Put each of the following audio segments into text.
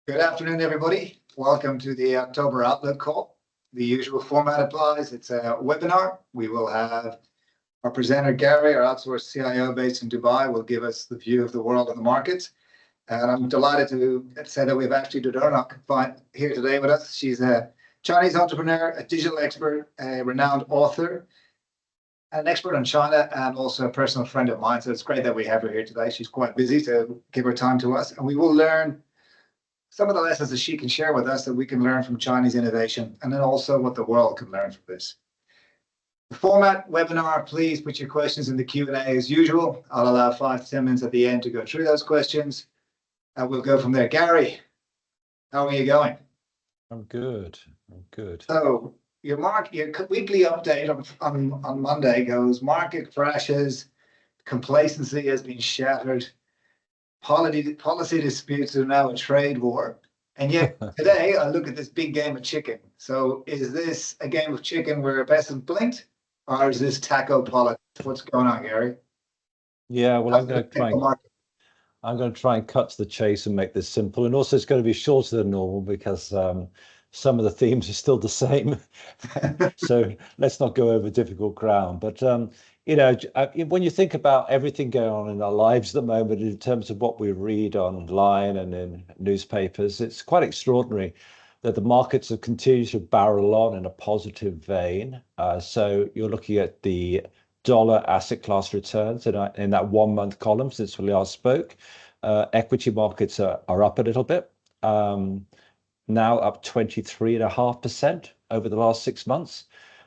Good afternoon, everybody. Welcome to the October Outlook call. The usual format applies. It's a webinar. We will have our presenter, Gary, our outsourced CIO based in Dubai, will give us the view of the world and the markets. And I'm delighted to say that we have Ashley Dodornock here today with us. She's a Chinese entrepreneur, a digital expert, a renowned author, an expert on China, and also a personal friend of mine. So it's great that we have her here today. She's quite busy to give her time to us. And we will learn some of the lessons that she can share with us that we can learn from Chinese innovation, and then also what the world can learn from this. The format webinar, please put your questions in the Q&A as usual. I'll allow 5 to 10 minutes at the end to go through those questions, and we'll go from there. Gary, how are you going? I'm good. I'm good. So your weekly update on Monday goes: market crashes, complacency has been shattered, policy disputes are now a trade war. And yet today I look at this big game of chicken. So is this a game of chicken where best is blinked, or is this taco politics? What's going on, Gary? Yeah, well, I'm going to try and cut to the chase and make this simple. And also it's going to be shorter than normal because some of the themes are still the same. So let's not go over difficult ground. But when you think about everything going on in our lives at the moment in terms of what we read online and in newspapers, it's quite extraordinary that the markets have continued to barrel on in a positive vein. So you're looking at the dollar asset class returns in that 1 month column since we last spoke. Equity markets are up a little bit, now up 23.5% over the last 6 months.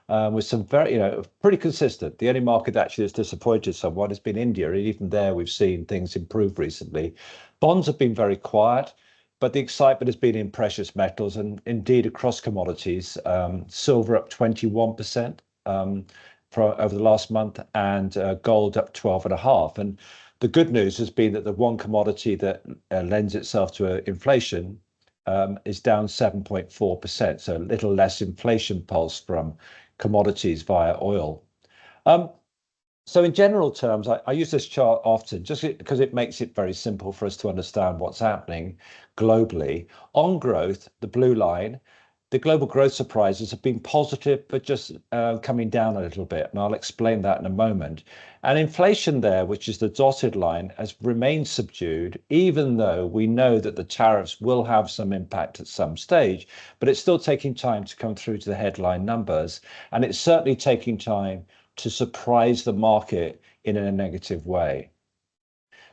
With some very, pretty consistent. The only market that actually has disappointed somewhat has been India. And even there, we've seen things improve recently. Bonds have been very quiet, but the excitement has been in precious metals and indeed across commodities. Silver up 21% over the last month, and gold up 12.5%. And the good news has been that the one commodity that lends itself to inflation is down 7.4%. So a little less inflation pulse from commodities via oil. So in general terms, I use this chart often just because it makes it very simple for us to understand what's happening globally. On growth, the blue line, the global growth surprises have been positive, but just coming down a little bit. And I'll explain that in a moment. And inflation there, which is the dotted line, has remained subdued, even though we know that the tariffs will have some impact at some stage, but it's still taking time to come through to the headline numbers. And it's certainly taking time to surprise the market in a negative way.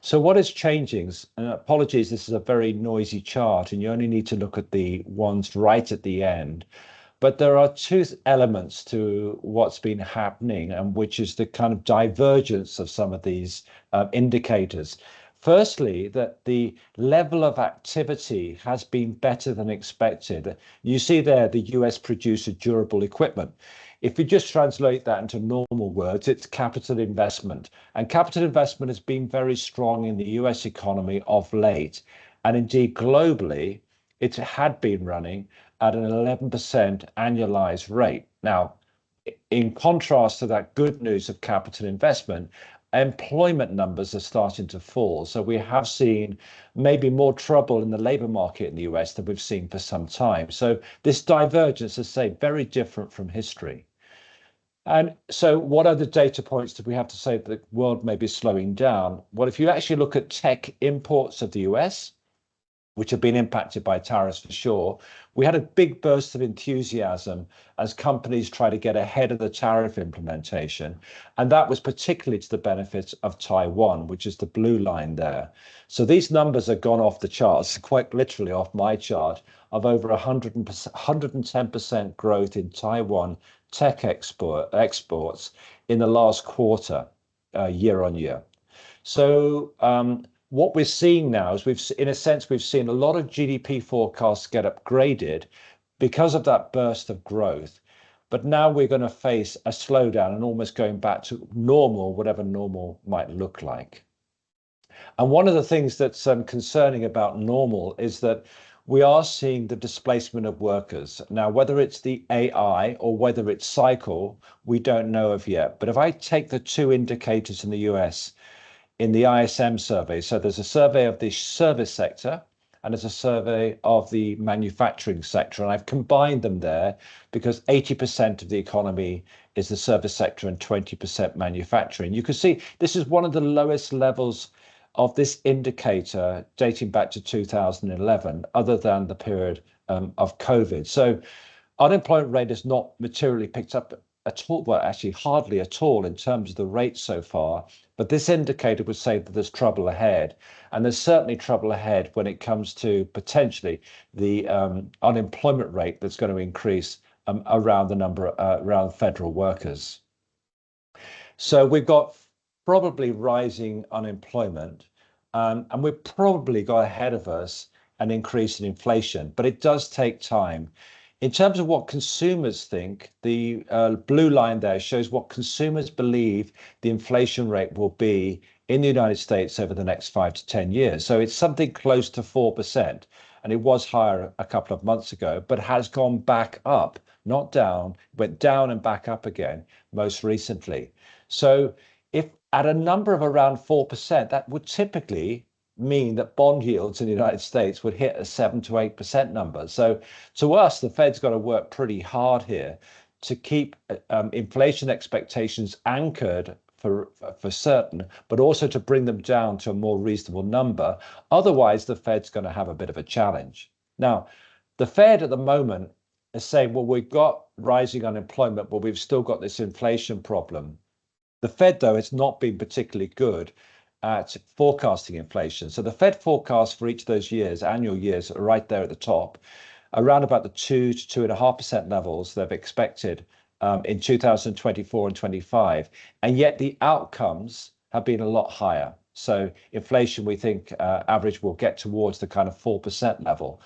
So what is changing? And apologies, this is a very noisy chart and you only need to look at the ones right at the end. But there are two elements to what's been happening, and which is the kind of divergence of some of these indicators. Firstly, that the level of activity has been better than expected. You see there the US producer durable equipment. If you just translate that into normal words, it's capital investment. And capital investment has been very strong in the US economy of late. And indeed, globally, it had been running at an 11% annualized rate. Now, in contrast to that good news of capital investment, employment numbers are starting to fall. So we have seen maybe more trouble in the labor market in the US than we've seen for some time. So this divergence is, say, very different from history. And so what are the data points that we have to say that the world may be slowing down? Well, if you actually look at tech imports of the US, which have been impacted by tariffs for sure, we had a big burst of enthusiasm as companies try to get ahead of the tariff implementation. And that was particularly to the benefit of Taiwan, which is the blue line there. So these numbers have gone off the charts, quite literally off my chart, of over 110% growth in Taiwan tech exports in the last quarter, year on year. So what we're seeing now is we've seen a lot of GDP forecasts get upgraded because of that burst of growth. But now we're going to face a slowdown and almost going back to normal, whatever normal might look like. And one of the things that's concerning about normal is that we are seeing the displacement of workers. Now, whether it's the AI or whether it's cycle, we don't know of yet. But if I take the two indicators in the US in the ISM survey, so there's a survey of the service sector and there's a survey of the manufacturing sector. And I've combined them there because 80% of the economy is the service sector and 20% manufacturing. You can see this is one of the lowest levels of this indicator dating back to 2011, other than the period of COVID. So unemployment rate has not materially picked up at all, well, actually hardly at all in terms of the rate so far. But this indicator would say that there's trouble ahead. And there's certainly trouble ahead when it comes to potentially the unemployment rate that's going to increase around the number around federal workers. So we've got probably rising unemployment, and we've probably got ahead of us an increase in inflation, but it does take time. In terms of what consumers think, the blue line there shows what consumers believe the inflation rate will be in the United States over the next 5 to 10 years. So it's something close to 4%, and it was higher a couple of months ago, but has gone back up, not down, went down and back up again most recently. So if at a number of around 4%, that would typically mean that bond yields in the United States would hit a 7 to 8% number. So to us, the Fed's got to work pretty hard here to keep inflation expectations anchored for certain, but also to bring them down to a more reasonable number. Otherwise, the Fed's going to have a bit of a challenge. Now, the Fed at the moment is saying, well, we've got rising unemployment, but we've still got this inflation problem. The Fed, though, has not been particularly good at forecasting inflation. So the Fed forecast for each of those years, annual years, are right there at the top, around about the 2 to 2.5% levels they've expected in 2024 and 25. And yet the outcomes have been a lot higher. So inflation, we think, average will get towards the kind of 4% level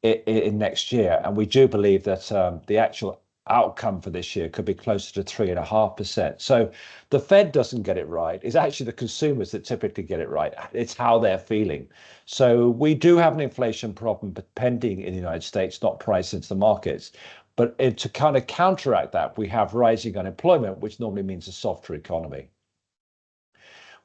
in next year. And we do believe that the actual outcome for this year could be closer to 3.5%. So the Fed doesn't get it right. It's actually the consumers that typically get it right. It's how they're feeling. So we do have an inflation problem pending in the United States, not priced into the markets. But to kind of counteract that, we have rising unemployment, which normally means a softer economy.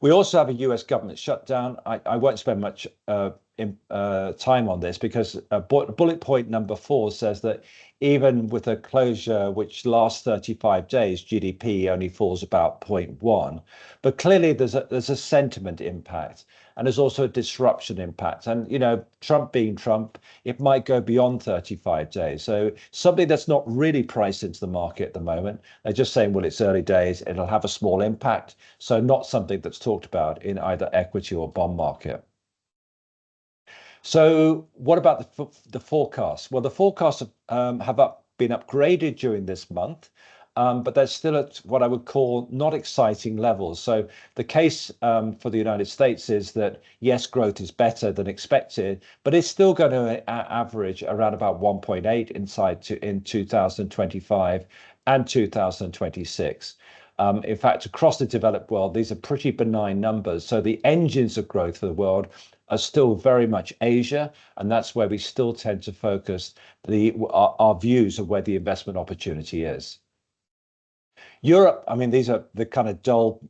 We also have a US government shutdown. I won't spend much time on this because bullet point number 4 says that even with a closure which lasts 35 days, GDP only falls about 0.1. But clearly there's a sentiment impact, and there's also a disruption impact. And, you know, Trump being Trump, it might go beyond 35 days. So something that's not really priced into the market at the moment. They're just saying, well, it's early days, it'll have a small impact. So not something that's talked about in either equity or bond market. So what about the forecasts? Well, the forecasts have been upgraded during this month, but they're still at what I would call not exciting levels. So the case for the United States is that, yes, growth is better than expected, but it's still going to average around about 1.8 in 2025 and 2026. In fact, across the developed world, these are pretty benign numbers. So the engines of growth for the world are still very much Asia, and that's where we still tend to focus our views of where the investment opportunity is. Europe, I mean, these are the kind of dull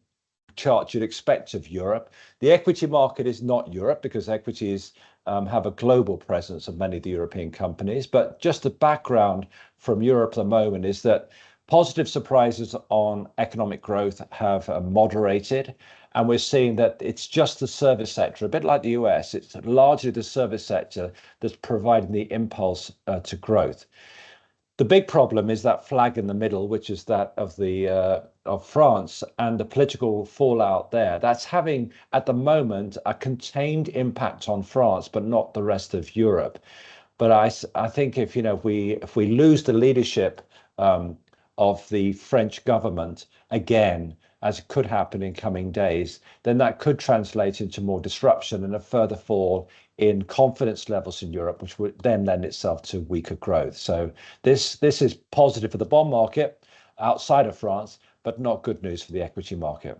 charts you'd expect of Europe. The equity market is not Europe because equities have a global presence of many of the European companies. But just the background from Europe at the moment is that positive surprises on economic growth have moderated, and we're seeing that it's just the service sector, a bit like the US, it's largely the service sector that's providing the impulse to growth. The big problem is that flag in the middle, which is that of France and the political fallout there. That's having, at the moment, a contained impact on France, but not the rest of Europe. But I think if we lose the leadership of the French government again, as it could happen in coming days, then that could translate into more disruption and a further fall in confidence levels in Europe, which would then lend itself to weaker growth. So this is positive for the bond market outside of France, but not good news for the equity market.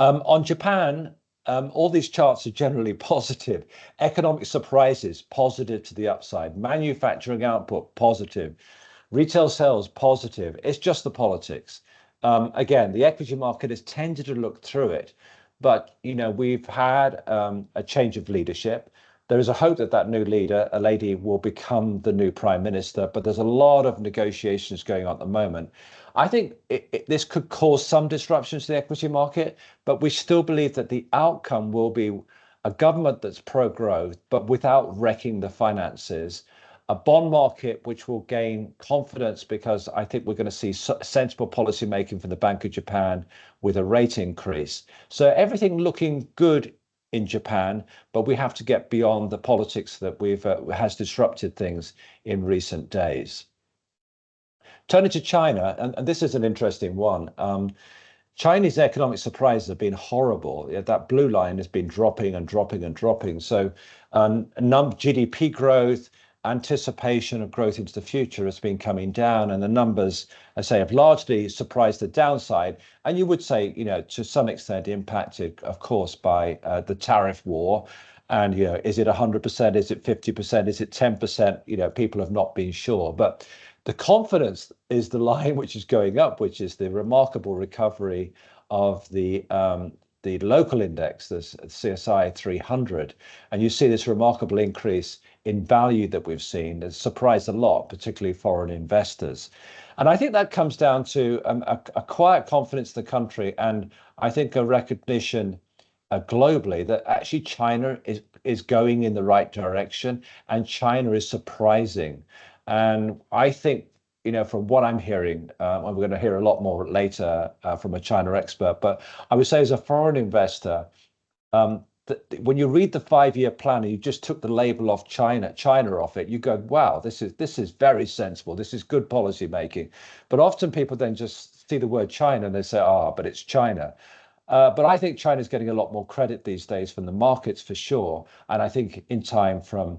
On Japan, all these charts are generally positive. Economic surprises, positive to the upside. Manufacturing output, positive. Retail sales, positive. It's just the politics. Again, the equity market has tended to look through it, But, we've had a change of leadership. There is a hope that that new leader, a lady, will become the new prime minister, but there's a lot of negotiations going on at the moment. I think this could cause some disruptions to the equity market, but we still believe that the outcome will be a government that's pro-growth, but without wrecking the finances, a bond market which will gain confidence because I think we're going to see sensible policy making from the Bank of Japan with a rate increase. So everything looking good in Japan, but we have to get beyond the politics that has disrupted things in recent days. Turning to China, and this is an interesting one. Chinese economic surprises have been horrible. That blue line has been dropping and dropping and dropping. So GDP growth, anticipation of growth into the future has been coming down, and the numbers, I say, have largely surprised the downside. And you would say, to some extent impacted, of course, by the tariff war. And, is it 100%? Is it 50%? Is it 10%? People have not been sure. But the confidence is the line which is going up, which is the remarkable recovery of the local index, the CSI 300. And you see this remarkable increase in value that we've seen. It's surprised a lot, particularly foreign investors. And I think that comes down to a quiet confidence in the country, and I think a recognition globally that actually China is going in the right direction, and China is surprising. And I think, from what I'm hearing, and we're going to hear a lot more later from a China expert, but I would say as a foreign investor, when you read the 5-year plan and you just took the label off China off it, you go, wow, this is very sensible. This is good policy making. But often people then just see the word China and they say, but it's China. But I think China's getting a lot more credit these days from the markets for sure. And I think in time from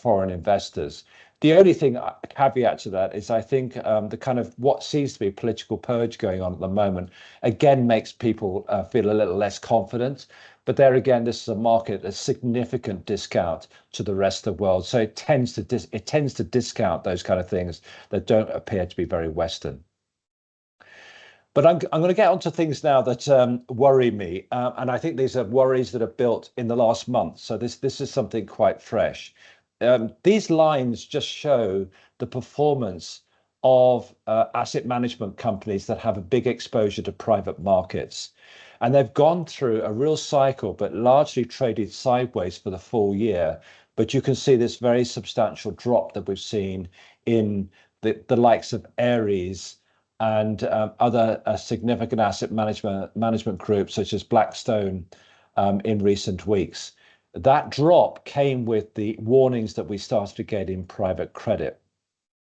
foreign investors. The only thing caveat to that is I think the kind of what seems to be political purge going on at the moment, again, makes people feel a little less confident. But there again, this is a market, a significant discount to the rest of the world. So it tends to discount those kind of things that don't appear to be very Western. But I'm going to get onto things now that worry me. And I think these are worries that are built in the last month. So this is something quite fresh. These lines just show the performance of asset management companies that have a big exposure to private markets. And they've gone through a real cycle, but largely traded sideways for the full year. But you can see this very substantial drop that we've seen in the likes of Ares and other significant asset management groups such as Blackstone in recent weeks. That drop came with the warnings that we started to get in private credit.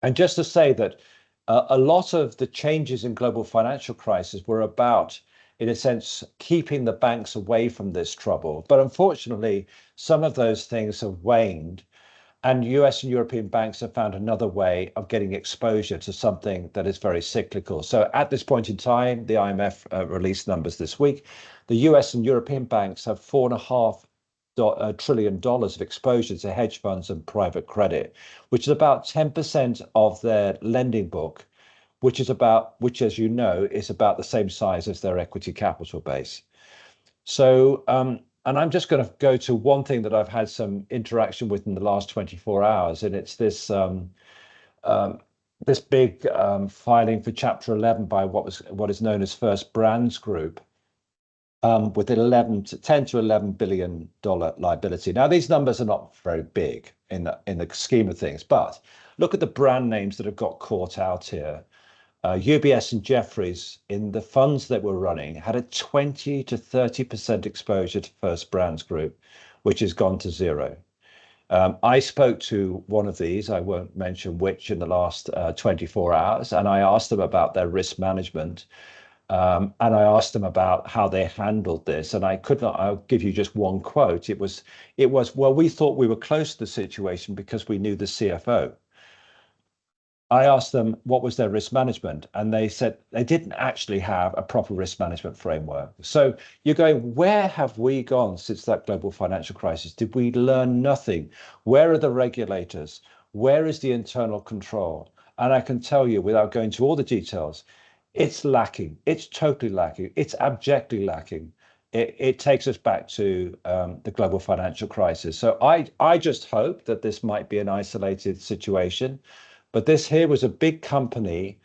And just to say that a lot of the changes in global financial crisis were about, in a sense, keeping the banks away from this trouble. But unfortunately, some of those things have waned. And US and European banks have found another way of getting exposure to something that is very cyclical. So at this point in time, the IMF released numbers this week. The US and European banks have $4.5 trillion of exposure to hedge funds and private credit, which is about 10% of their lending book, which, as you know, is about the same size as their equity capital base. So, and I'm just going to go to one thing that I've had some interaction with in the last 24 hours, and it's this big filing for Chapter 11 by what is known as First Brands Group, with an 10 to $11 billion liability. Now, these numbers are not very big in the scheme of things, but look at the brand names that have got caught out here. UBS and Jefferies, in the funds that were running, had a 20 to 30% exposure to First Brands Group, which has gone to zero. I spoke to one of these, I won't mention which, in the last 24 hours, and I asked them about their risk management. And I asked them about how they handled this. And I'll give you just one quote. It was, well, we thought we were close to the situation because we knew the CFO. I asked them what was their risk management, and they said they didn't actually have a proper risk management framework. So you're going, where have we gone since that global financial crisis? Did we learn nothing? Where are the regulators? Where is the internal control? And I can tell you, without going into all the details, it's lacking. It's totally lacking. It's abjectly lacking. it takes us back to the global financial crisis. So I just hope that this might be an isolated situation, but this here was a big company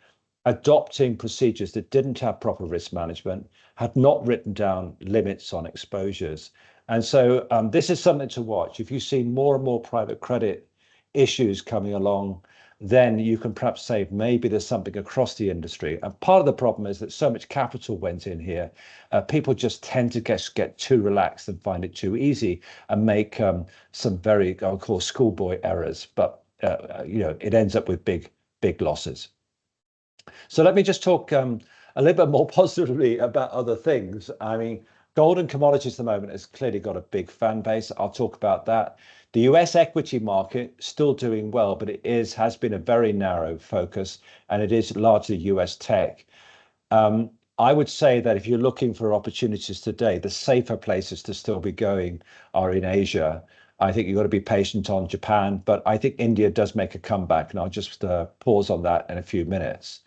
adopting procedures that didn't have proper risk management, had not written down limits on exposures. And so this is something to watch. If you see more and more private credit issues coming along, then you can perhaps say maybe there's something across the industry. And part of the problem is that so much capital went in here. People just tend to get too relaxed and find it too easy and make some very, I'll call schoolboy errors. But it ends up with big losses. So let me just talk a little bit more positively about other things. I mean, gold and commodities at the moment has clearly got a big fan base. I'll talk about that. The US equity market still doing well, but it has been a very narrow focus, and it is largely US tech. I would say that if you're looking for opportunities today, the safer places to still be going are in Asia. I think you've got to be patient on Japan, but I think India does make a comeback, and I'll just pause on that in a few minutes.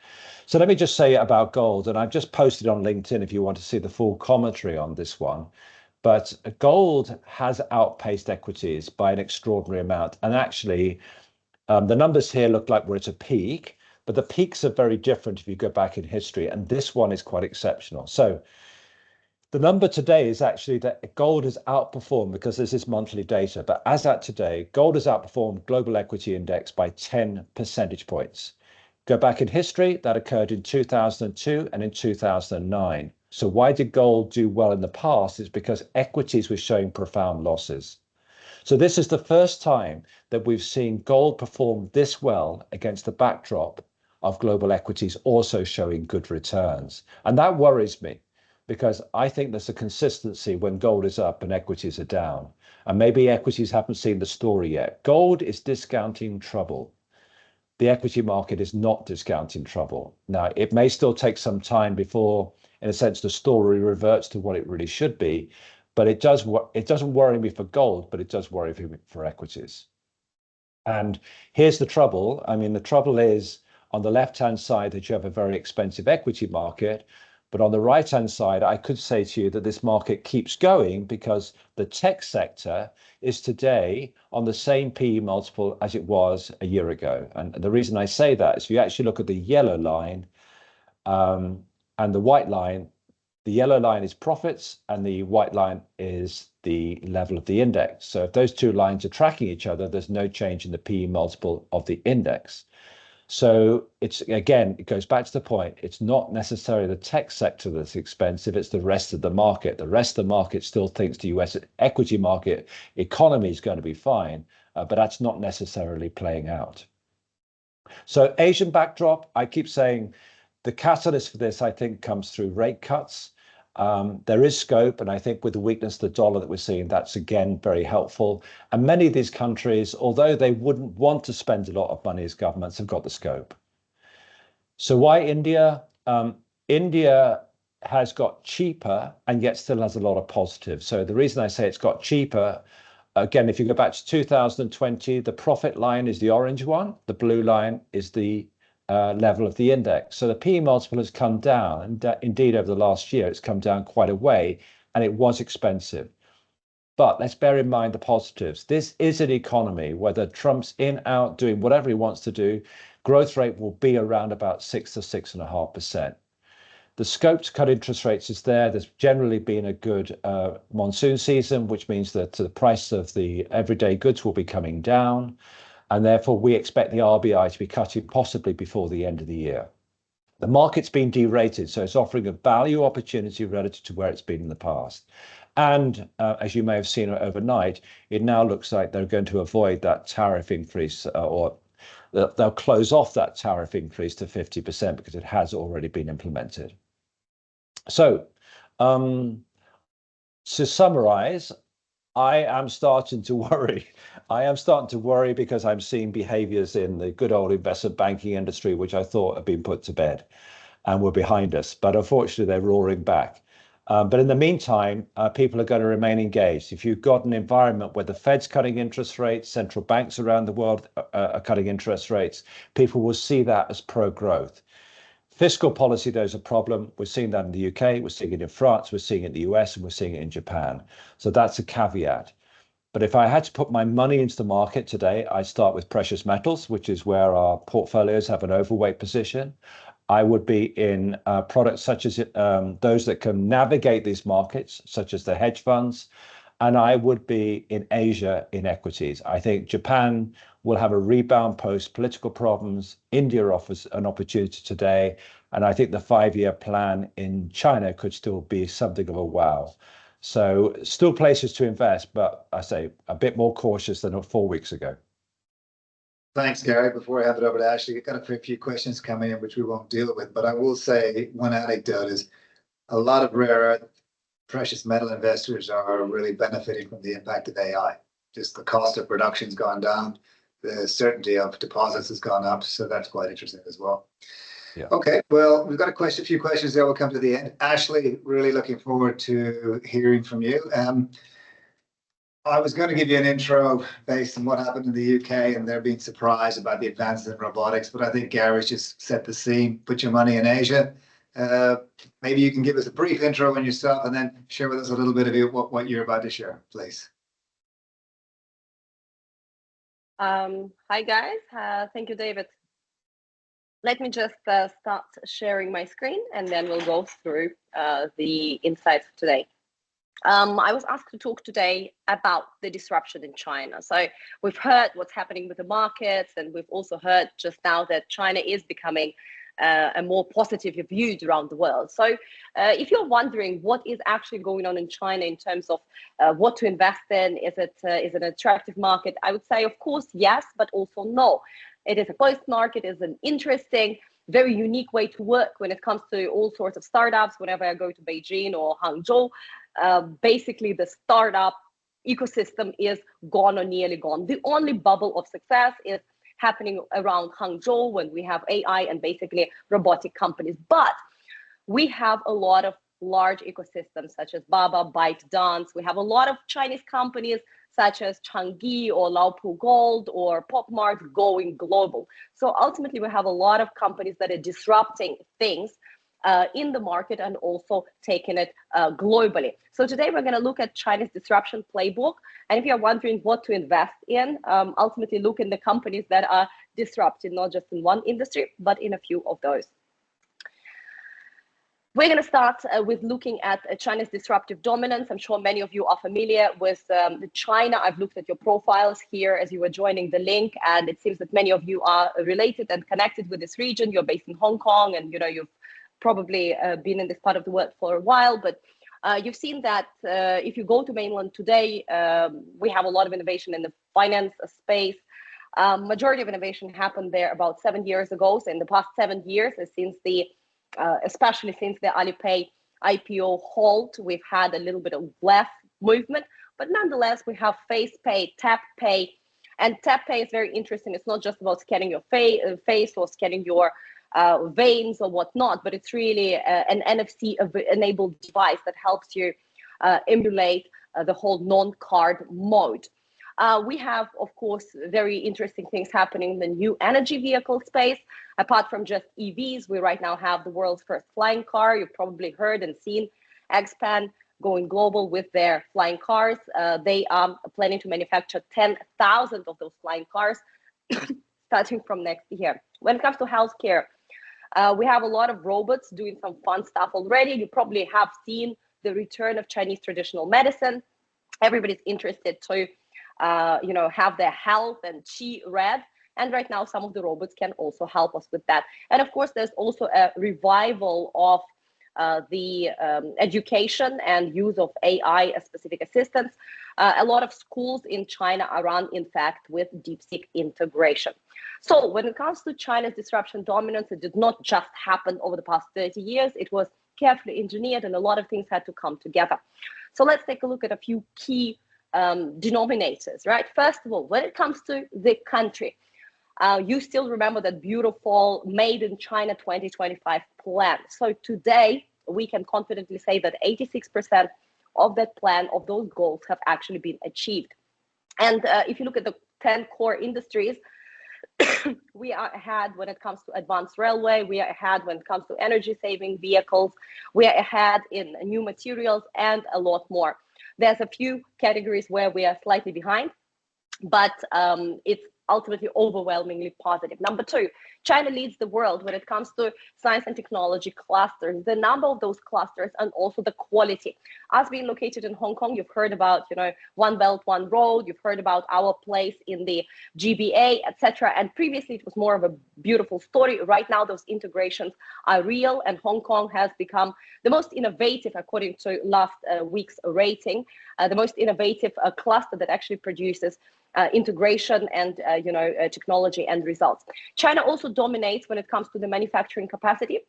So let me just say about gold, and I've just posted on LinkedIn if you want to see the full commentary on this one. But gold has outpaced equities by an extraordinary amount. And actually, the numbers here look like we're at a peak, but the peaks are very different if you go back in history. And this one is quite exceptional. So the number today is actually that gold has outperformed, because this is monthly data, but as at today, gold has outperformed global equity index by 10 percentage points. Go back in history, that occurred in 2002 and in 2009. So why did gold do well in the past? It's because equities were showing profound losses. So this is the first time that we've seen gold perform this well against the backdrop of global equities also showing good returns. And that worries me, because I think there's a consistency when gold is up and equities are down. And maybe equities haven't seen the story yet. Gold is discounting trouble. The equity market is not discounting trouble. Now, it may still take some time before, in a sense, the story reverts to what it really should be, but it doesn't worry me for gold, but it does worry me for equities. And here's the trouble. I mean, the trouble is on the left-hand side that you have a very expensive equity market, but on the right-hand side, I could say to you that this market keeps going because the tech sector is today on the same PE multiple as it was a year ago. And the reason I say that is if you actually look at the yellow line and the white line, the yellow line is profits and the white line is the level of the index. So if those two lines are tracking each other, there's no change in the PE multiple of the index. So it goes back to the point, it's not necessarily the tech sector that's expensive, it's the rest of the market. The rest of the market still thinks the US equity market economy is going to be fine, but that's not necessarily playing out. So Asian backdrop, I keep saying the catalyst for this, I think, comes through rate cuts. There is scope, and I think with the weakness of the dollar that we're seeing, that's again very helpful. And many of these countries, although they wouldn't want to spend a lot of money as governments, have got the scope. So why India? India has got cheaper and yet still has a lot of positives. So the reason I say it's got cheaper, again, if you go back to 2020, the profit line is the orange one, the blue line is the level of the index. So the PE multiple has come down, and indeed over the last year, it's come down quite a way, and it was expensive. But let's bear in mind the positives. This is an economy, whether Trump's in, out, doing whatever he wants to do, growth rate will be around about 6 to 6.5%. The scope to cut interest rates is there. There's generally been a good monsoon season, which means that the price of the everyday goods will be coming down. And therefore, we expect the RBI to be cutting possibly before the end of the year. The market's been derated, so it's offering a value opportunity relative to where it's been in the past. And as you may have seen overnight, it now looks like they're going to avoid that tariff increase, or they'll close off that tariff increase to 50% because it has already been implemented. So to summarize, I am starting to worry. I am starting to worry because I'm seeing behaviors in the good old investment banking industry, which I thought had been put to bed and were behind us. But unfortunately, they're roaring back. But in the meantime, people are going to remain engaged. If you've got an environment where the Fed's cutting interest rates, central banks around the world are cutting interest rates, people will see that as pro-growth. Fiscal policy, there's a problem. We're seeing that in the UK, we're seeing it in France, we're seeing it in the US, and we're seeing it in Japan. So that's a caveat. But if I had to put my money into the market today, I'd start with precious metals, which is where our portfolios have an overweight position. I would be in products such as those that can navigate these markets, such as the hedge funds. And I would be in Asia in equities. I think Japan will have a rebound post political problems. India offers an opportunity today. And I think the 5-year plan in China could still be something of a wow. So still places to invest, but I say a bit more cautious than 4 weeks ago. Thanks, Gary. Before I hand it over to Ashley, I've got a few questions coming in, which we won't deal with, but I will say one anecdote is a lot of rare earth precious metal investors are really benefiting from the impact of AI. Just the cost of production's gone down, the certainty of deposits has gone up, so that's quite interesting as well. Yeah. Okay, well, we've got a few questions there. We'll come to the end. Ashley, really looking forward to hearing from you. I was going to give you an intro based on what happened in the UK and they're being surprised about the advances in robotics, but I think Gary's just set the scene. Put your money in Asia. Maybe you can give us a brief intro on yourself and then share with us a little bit about what you're about to share, please. Hi, guys. Thank you, David. Let me just start sharing my screen and then we'll go through the insights for today. I was asked to talk today about the disruption in China. So we've heard what's happening with the markets, and we've also heard just now that China is becoming a more positive viewed around the world. So if you're wondering what is actually going on in China in terms of what to invest in, is it an attractive market? I would say, of course, yes, but also no. It is a closed market, it's an interesting, very unique way to work when it comes to all sorts of startups. Whenever I go to Beijing or Hangzhou, basically the startup ecosystem is gone or nearly gone. The only bubble of success is happening around Hangzhou when we have AI and basically robotic companies. But we have a lot of large ecosystems such as Baba, ByteDance. We have a lot of Chinese companies such as Changi or Laopu Gold or PopMart going global. So ultimately, we have a lot of companies that are disrupting things in the market and also taking it globally. So today we're going to look at China's disruption playbook. And if you're wondering what to invest in, ultimately look in the companies that are disrupted, not just in one industry, but in a few of those. We're going to start with looking at China's disruptive dominance. I'm sure many of you are familiar with China. I've looked at your profiles here as you were joining the link, and it seems that many of you are related and connected with this region. You're based in Hong Kong, and you've probably been in this part of the world for a while, but you've seen that if you go to mainland today, we have a lot of innovation in the finance space. Majority of innovation happened there about 7 years ago. So in the past 7 years, especially since the Alipay IPO halt, we've had a little bit of less movement, but nonetheless, we have face pay, tap pay, and tap pay is very interesting. It's not just about scanning your face or scanning your veins or whatnot, but it's really an NFC enabled device that helps you emulate the whole non-card mode. We have, of course, very interesting things happening in the new energy vehicle space. Apart from just EVs, we right now have the world's first flying car. You've probably heard and seen Xpeng going global with their flying cars. They are planning to manufacture 10,000 of those flying cars starting from next year. When it comes to healthcare, we have a lot of robots doing some fun stuff already. You probably have seen the return of Chinese traditional medicine. Everybody's interested to have their health and qi read. And right now, some of the robots can also help us with that. And of course, there's also a revival of the education and use of AI as specific assistants. A lot of schools in China are run, in fact, with DeepSeek integration. So when it comes to China's disruption dominance, it did not just happen over the past 30 years. It was carefully engineered and a lot of things had to come together. So let's take a look at a few key denominators, right? First of all, when it comes to the country, you still remember that beautiful Made in China 2025 plan. So today, we can confidently say that 86% of that plan, of those goals, have actually been achieved. And if you look at the 10 core industries, We are ahead when it comes to advanced railway. We are ahead when it comes to energy saving vehicles. We are ahead in new materials and a lot more. There's a few categories where we are slightly behind, but it's ultimately overwhelmingly positive. Number two, China leads the world when it comes to science and technology clusters, the number of those clusters and also the quality. Us being located in Hong Kong, you've heard about, One Belt, One Road, you've heard about our place in the GBA, etc. And previously it was more of a beautiful story. Right now, those integrations are real, and Hong Kong has become the most innovative, according to last week's rating, the most innovative cluster that actually produces integration and technology and results. China also dominates when it comes to the manufacturing capacity.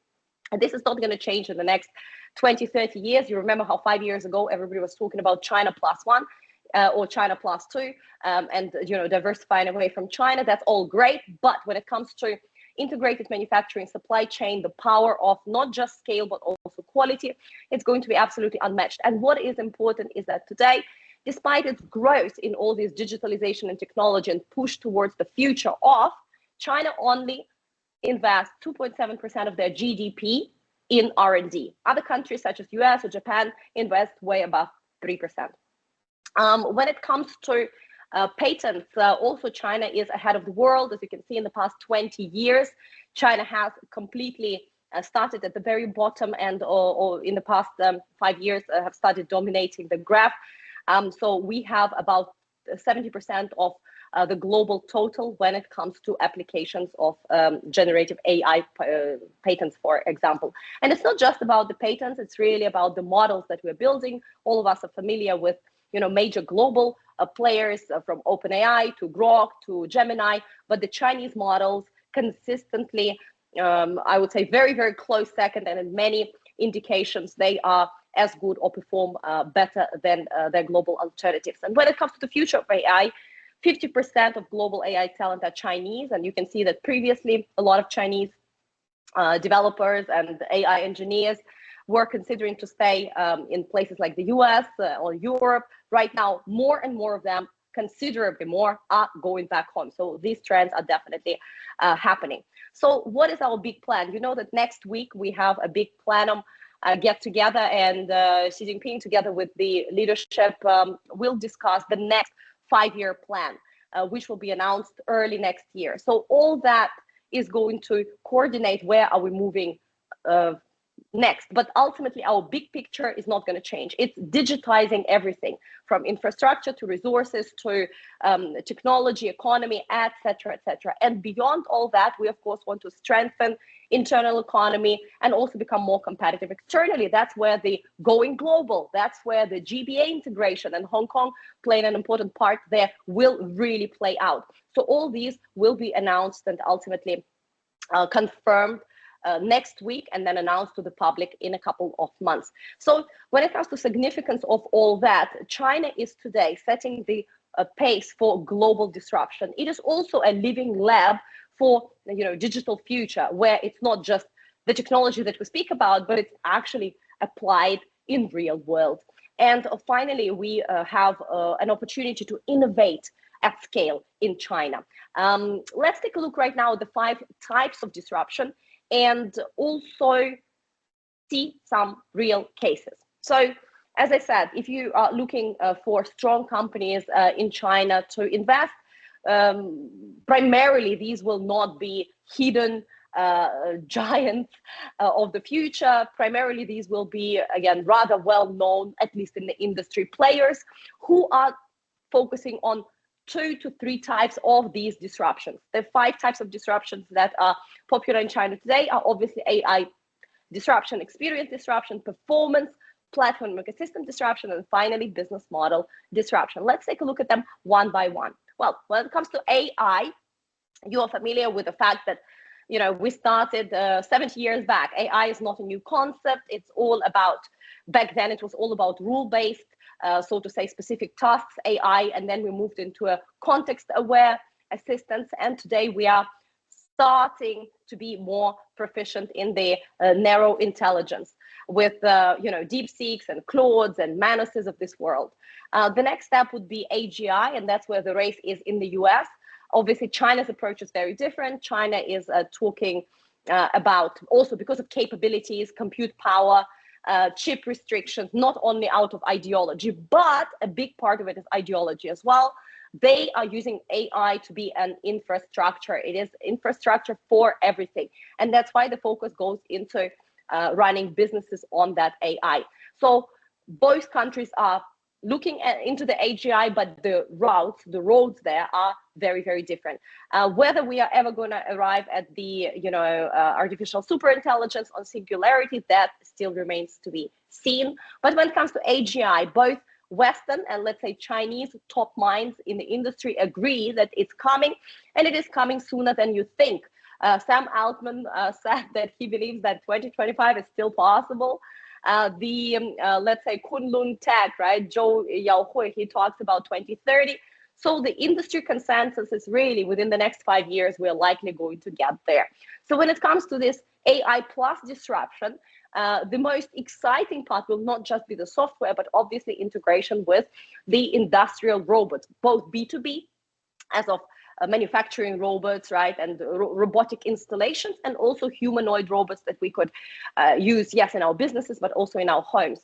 And this is not going to change in the next 20, 30 years. You remember how 5 years ago, everybody was talking about China plus one or China plus two, and diversifying away from China. That's all great. But when it comes to integrated manufacturing supply chain, the power of not just scale, but also quality, it's going to be absolutely unmatched. And what is important is that today, despite its growth in all this digitalization and technology and push towards the future of, China only invests 2.7% of their GDP in R&D. Other countries such as US or Japan invest way above 3%. When it comes to patents, also China is ahead of the world. As you can see, in the past 20 years, China has completely started at the very bottom and or in the past 5 years have started dominating the graph. So we have about 70% of the global total when it comes to applications of generative AI patents, for example. And it's not just about the patents, it's really about the models that we're building. All of us are familiar with major global players from OpenAI to Grok to Gemini, but the Chinese models consistently, I would say very, very close second, and in many indications, they are as good or perform better than their global alternatives. And when it comes to the future of AI, 50% of global AI talent are Chinese. And you can see that previously a lot of Chinese developers and AI engineers were considering to stay in places like the US or Europe. Right now, more and more of them, considerably more, are going back home. So these trends are definitely happening. So what is our big plan? You know that next week we have a big plenum get together, and Xi Jinping, together with the leadership, will discuss the next 5-year plan, which will be announced early next year. So all that is going to coordinate where are we moving next. But ultimately, our big picture is not going to change. It's digitizing everything from infrastructure to resources to technology, economy, etc., etc. And beyond all that, we, of course, want to strengthen internal economy and also become more competitive externally. That's where the going global, that's where the GBA integration and Hong Kong playing an important part there will really play out. So all these will be announced and ultimately confirmed next week, and then announced to the public in a couple of months. So when it comes to significance of all that, China is today setting the pace for global disruption. It is also a living lab for digital future, where it's not just the technology that we speak about, but it's actually applied in real world. And finally, we have an opportunity to innovate at scale in China. Let's take a look right now at the 5 types of disruption and also see some real cases. So, as I said, if you are looking for strong companies in China to invest, primarily these will not be hidden giants of the future. Primarily these will be, again, rather well-known, at least in the industry, players who are focusing on 2 to 3 types of these disruptions. The 5 types of disruptions that are popular in China today are obviously AI disruption, experience disruption, performance, platform ecosystem disruption, and finally business model disruption. Let's take a look at them one by one. Well, when it comes to AI, you are familiar with the fact that we started 70 years back. AI is not a new concept. It's all about, back then it was all about rule-based, so to say, specific tasks, AI, and then we moved into a context-aware assistance, and today we are starting to be more proficient in the narrow intelligence with DeepSeeks and Claudes and Manuses of this world. The next step would be AGI, and that's where the race is in the US. Obviously, China's approach is very different. China is talking about, also because of capabilities, compute power, chip restrictions, not only out of ideology, but a big part of it is ideology as well. They are using AI to be an infrastructure. It is infrastructure for everything. And that's why the focus goes into running businesses on that AI. So both countries are looking into the AGI, but the roads there are very, very different. Whether we are ever going to arrive at the, artificial superintelligence on singularity, that still remains to be seen. But when it comes to AGI, both Western and, let's say, Chinese top minds in the industry agree that it's coming, and it is coming sooner than you think. Sam Altman said that he believes that 2025 is still possible. Let's say Kunlun Tech, right? Zhou Yaohui, he talks about 2030. So the industry consensus is really within the next 5 years, we're likely going to get there. So when it comes to this AI plus disruption, the most exciting part will not just be the software, but obviously integration with the industrial robots, both B2B, as of manufacturing robots, right, and robotic installations, and also humanoid robots that we could use, yes, in our businesses, but also in our homes.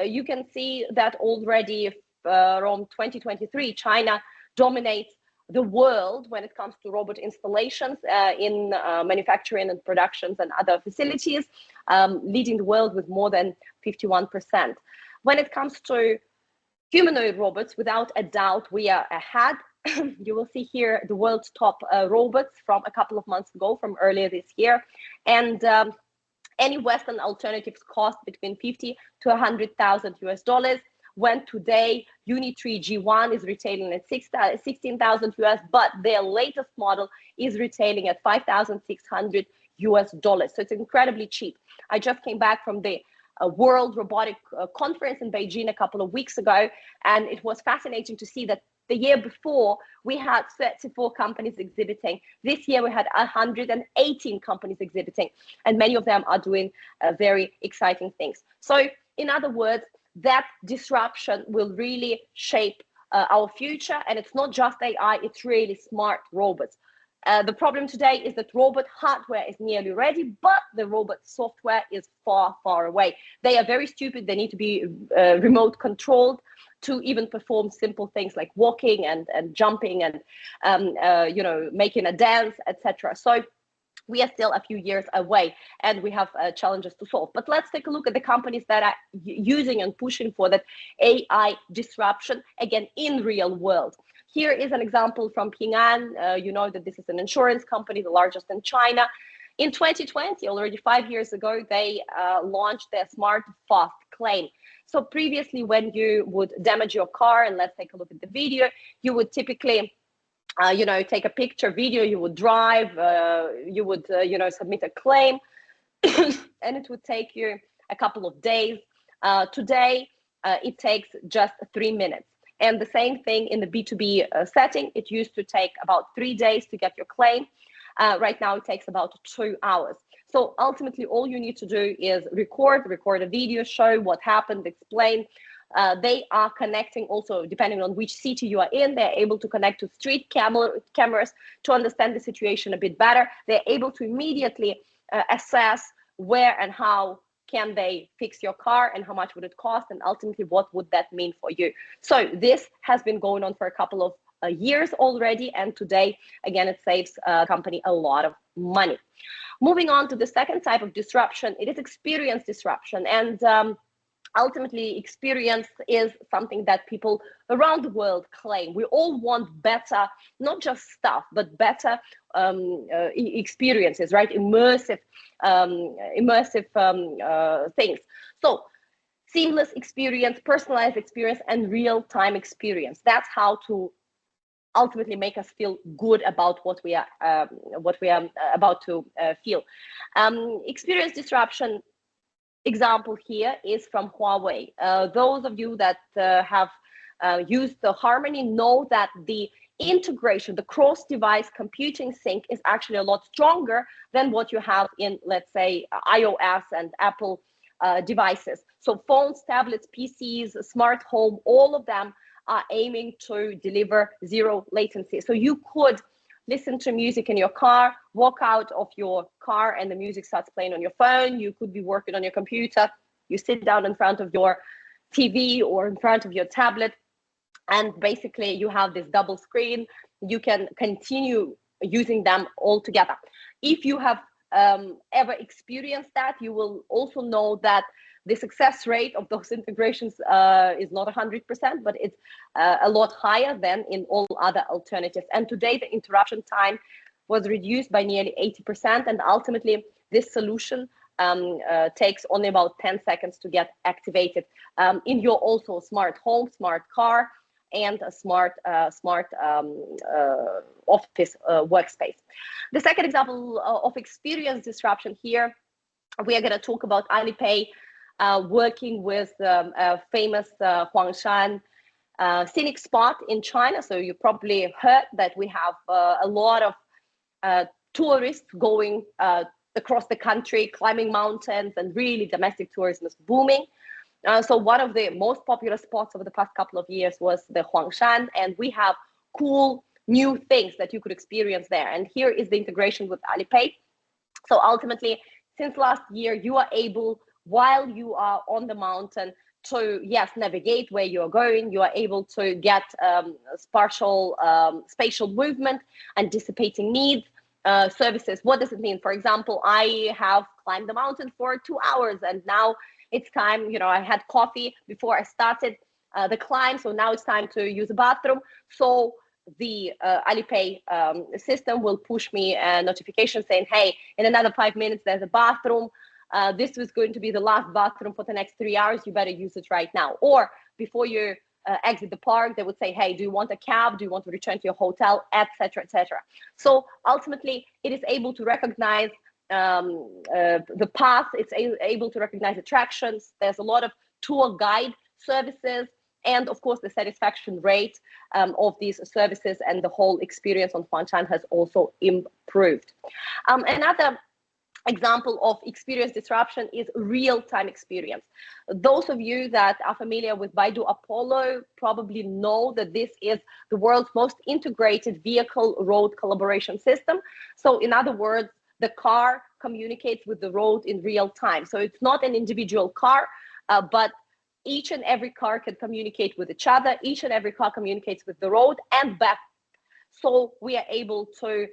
You can see that already from 2023, China dominates the world when it comes to robot installations in manufacturing and productions and other facilities, leading the world with more than 51%. When it comes to humanoid robots, without a doubt, we are ahead. You will see here the world's top robots from a couple of months ago, from earlier this year. And any Western alternatives cost between 50 to 100,000 US, when today Uni3 G1 is retailing at 16,000 US, but their latest model is retailing at 5,600 US dollars. So it's incredibly cheap. I just came back from the World Robotic Conference in Beijing a couple of weeks ago, and it was fascinating to see that the year before, we had 34 companies exhibiting. This year, we had 118 companies exhibiting, and many of them are doing very exciting things. So, in other words, that disruption will really shape our future, and it's not just AI, it's really smart robots. The problem today is that robot hardware is nearly ready, but the robot software is far, far away. They are very stupid. They need to be remote controlled to even perform simple things like walking and jumping and making a dance, etc. So we are still a few years away, and we have challenges to solve. But let's take a look at the companies that are using and pushing for that AI disruption, again, in real world. Here is an example from Ping An. You know that this is an insurance company, the largest in China. In 2020, already 5 years ago, they launched their Smart Fast Claim. So previously, when you would damage your car, and let's take a look at the video, you would typically take a picture, video, you would drive, you would, submit a claim, and it would take you a couple of days. Today, it takes just 3 minutes. And the same thing in the B2B setting. It used to take about 3 days to get your claim. Right now, it takes about 2 hours. So ultimately, all you need to do is record a video, show what happened, explain. They are connecting also, depending on which city you are in, they're able to connect to street cameras to understand the situation a bit better. They're able to immediately assess where and how can they fix your car and how much would it cost, and ultimately what would that mean for you. So this has been going on for a couple of years already, and today, again, it saves a company a lot of money. Moving on to the second type of disruption, it is experience disruption. And ultimately, experience is something that people around the world claim. We all want better, not just stuff, but better experiences, right? Immersive things. So seamless experience, personalized experience, and real-time experience. That's how to ultimately make us feel good about what we are about to feel. Experience disruption example here is from Huawei. Those of you that have used the Harmony know that the integration, the cross-device computing sync is actually a lot stronger than what you have in, let's say, iOS and Apple devices. So phones, tablets, PCs, smart home, all of them are aiming to deliver zero latency. So you could listen to music in your car, walk out of your car and the music starts playing on your phone. You could be working on your computer. You sit down in front of your TV or in front of your tablet, and basically you have this double screen. You can continue using them all together. If you have ever experienced that, you will also know that the success rate of those integrations is not 100%, but it's a lot higher than in all other alternatives. And today the interruption time was reduced by nearly 80%, and ultimately this solution takes only about 10 seconds to get activated in your also smart home, smart car, and a smart office workspace. The second example of experience disruption here, we are going to talk about Alipay working with a famous Huangshan scenic spot in China. So you probably heard that we have a lot of tourists going across the country, climbing mountains, and really domestic tourism is booming. So one of the most popular spots over the past couple of years was the Huangshan, and we have cool new things that you could experience there. And here is the integration with Alipay. So ultimately, since last year, you are able, while you are on the mountain, to, yes, navigate where you are going. You are able to get spatial movement, anticipating needs, services. What does it mean? For example, I have climbed the mountain for 2 hours, and now it's time, I had coffee before I started the climb, so now it's time to use a bathroom. So the Alipay system will push me a notification saying, hey, in another 5 minutes, there's a bathroom. This was going to be the last bathroom for the next 3 hours. You better use it right now. Or before you exit the park, they would say, hey, do you want a cab? Do you want to return to your hotel, etc., etc. So ultimately, it is able to recognize the path. It's able to recognize attractions. There's a lot of tour guide services, and of course the satisfaction rate of these services and the whole experience on Huangshan has also improved. Another example of experience disruption is real-time experience. Those of you that are familiar with Baidu Apollo probably know that this is the world's most integrated vehicle road collaboration system. So in other words, the car communicates with the road in real time. So it's not an individual car, but each and every car can communicate with each other. Each and every car communicates with the road and back. So we are able to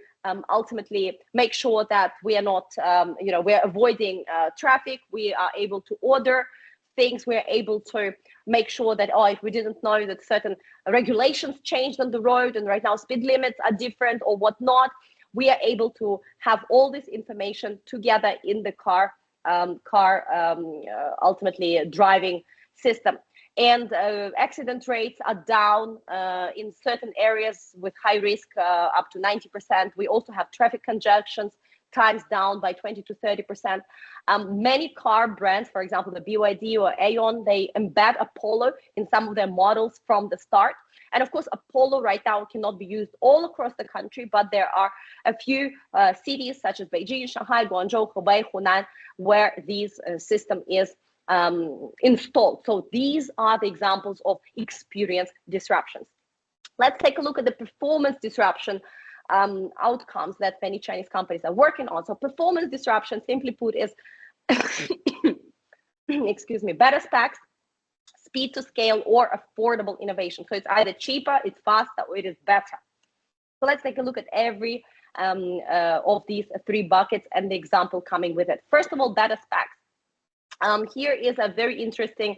ultimately make sure that we are not, we're avoiding traffic. We are able to order things. We're able to make sure that, if we didn't know that certain regulations changed on the road and right now speed limits are different or whatnot, we are able to have all this information together in the car ultimately driving system. And accident rates are down in certain areas with high risk, up to 90%. We also have traffic congestions times down by 20 to 30%. Many car brands, for example, the BYD or Aeon, they embed Apollo in some of their models from the start. And of course, Apollo right now cannot be used all across the country, but there are a few cities such as Beijing, Shanghai, Guangzhou, Hubei, Hunan, where this system is installed. So these are the examples of experience disruptions. Let's take a look at the performance disruption outcomes that many Chinese companies are working on. So performance disruption, simply put, is excuse me, better specs, speed to scale, or affordable innovation. So it's either cheaper, it's faster, or it is better. So let's take a look at every of these three buckets and the example coming with it. First of all, better specs. Here is a very interesting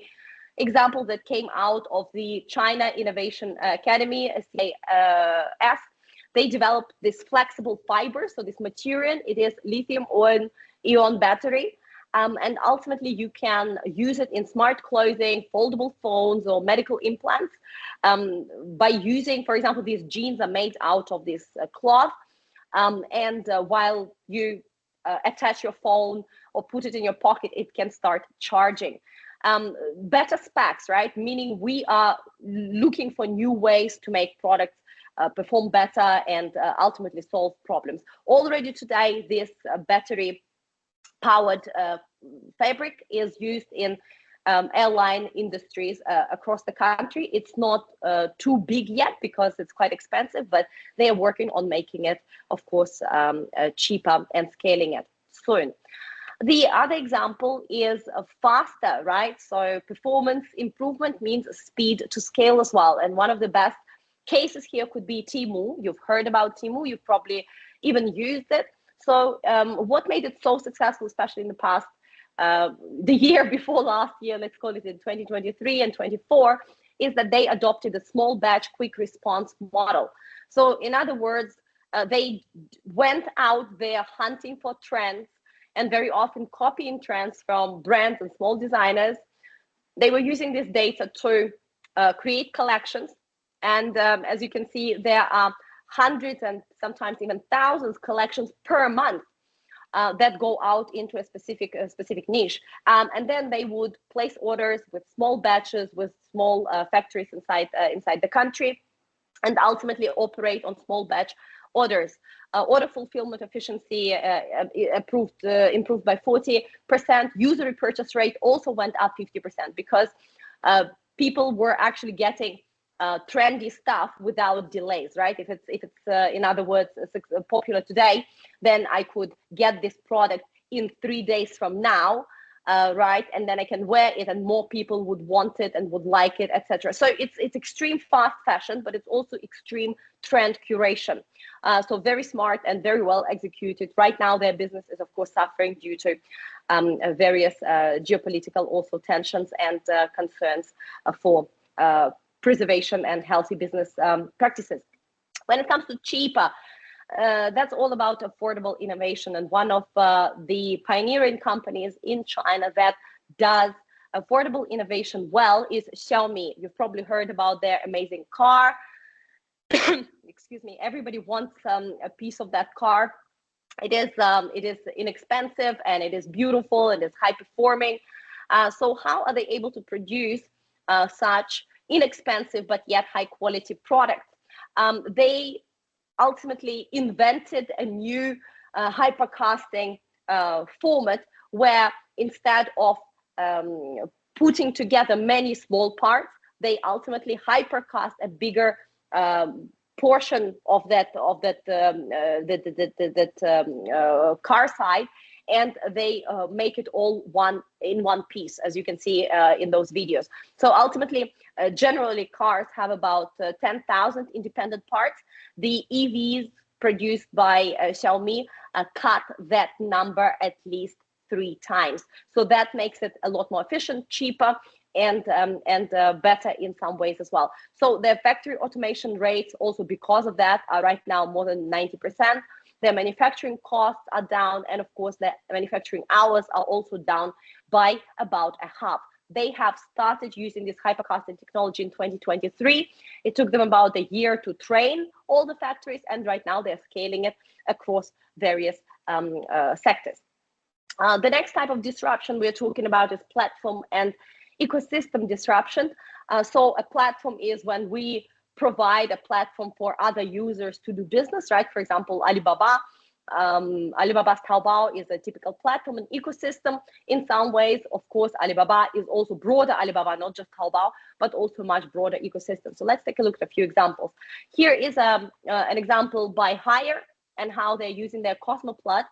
example that came out of the China Innovation Academy, CAS. They developed this flexible fiber, so this material, it is lithium-ion battery. And ultimately, you can use it in smart clothing, foldable phones, or medical implants by using, for example, these jeans are made out of this cloth. And while you attach your phone or put it in your pocket, it can start charging. Better specs, right? Meaning we are looking for new ways to make products perform better and ultimately solve problems. Already today, this battery powered fabric is used in airline industries across the country. It's not too big yet because it's quite expensive, but they are working on making it, of course, cheaper and scaling it soon. The other example is faster, right? So performance improvement means speed to scale as well. And one of the best cases here could be Temu. You've heard about Temu, you've probably even used it. So what made it so successful, especially in the past, the year before last year, let's call it in 2023 and 24, is that they adopted a small batch quick response model. So in other words, they went out there hunting for trends and very often copying trends from brands and small designers. They were using this data to create collections. And as you can see, there are hundreds and sometimes even thousands collections per month that go out into a specific niche. And then they would place orders with small batches, with small factories inside the country, and ultimately operate on small batch orders. Order fulfillment efficiency improved by 40%. User repurchase rate also went up 50% because people were actually getting trendy stuff without delays, right? If it's in other words popular today, then I could get this product in 3 days from now, right? And then I can wear it, and more people would want it and would like it, etc. So it's extreme fast fashion, but it's also extreme trend curation. So very smart and very well executed. Right now, their business is of course suffering due to various geopolitical also tensions and concerns for preservation and healthy business practices. When it comes to cheaper, that's all about affordable innovation. And one of the pioneering companies in China that does affordable innovation well is Xiaomi. You've probably heard about their amazing car. Excuse me. Everybody wants a piece of that car. It is inexpensive and it is beautiful and it's high performing. So how are they able to produce such inexpensive but yet high quality products? They ultimately invented a new hypercasting format where instead of putting together many small parts, they ultimately hypercast a bigger portion of that car side, and they make it all in one piece, as you can see in those videos. So ultimately, generally cars have about 10,000 independent parts. The EVs produced by Xiaomi cut that number at least 3 times. So that makes it a lot more efficient, cheaper, and better in some ways as well. So their factory automation rates also because of that are right now more than 90%. Their manufacturing costs are down, and of course their manufacturing hours are also down by about a half. They have started using this hypercasting technology in 2023. It took them about a year to train all the factories, and right now they're scaling it across various sectors. The next type of disruption we're talking about is platform and ecosystem disruption. So a platform is when we provide a platform for other users to do business, right? For example, Alibaba. Alibaba's Taobao is a typical platform and ecosystem. In some ways, of course, Alibaba is also broader Alibaba, not just Taobao, but also much broader ecosystem. So let's take a look at a few examples. Here is an example by Haier and how they're using their Cosmoplat.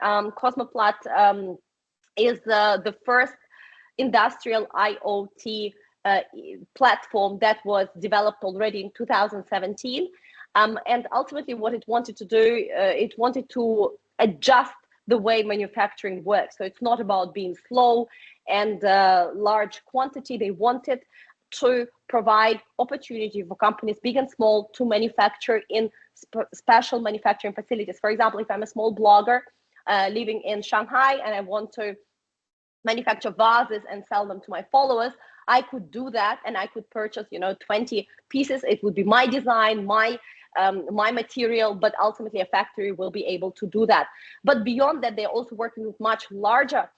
Cosmoplat is the first industrial IoT platform that was developed already in 2017. And ultimately what it wanted to do, it wanted to adjust the way manufacturing works. So it's not about being slow and large quantity. They wanted to provide opportunity for companies, big and small, to manufacture in special manufacturing facilities. For example, if I'm a small blogger living in Shanghai and I want to manufacture vases and sell them to my followers, I could do that, and I could purchase, 20 pieces. It would be my design, my material, but ultimately a factory will be able to do that. But beyond that, they're also working with much larger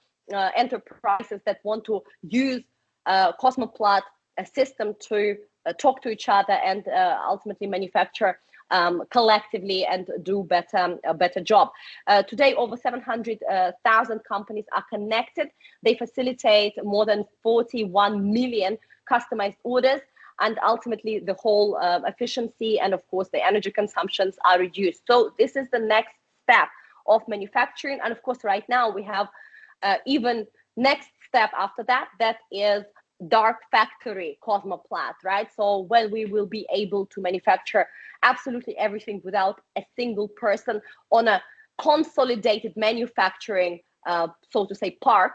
enterprises that want to use Cosmoplat, a system to talk to each other and ultimately manufacture collectively and do a better job. Today, over 700,000 companies are connected. They facilitate more than 41 million customized orders, and ultimately the whole efficiency and of course the energy consumptions are reduced. So this is the next step of manufacturing. And of course, right now we have even next step after that, that is dark factory cosmoplat, right? So when we will be able to manufacture absolutely everything without a single person on a consolidated manufacturing, so to say, park,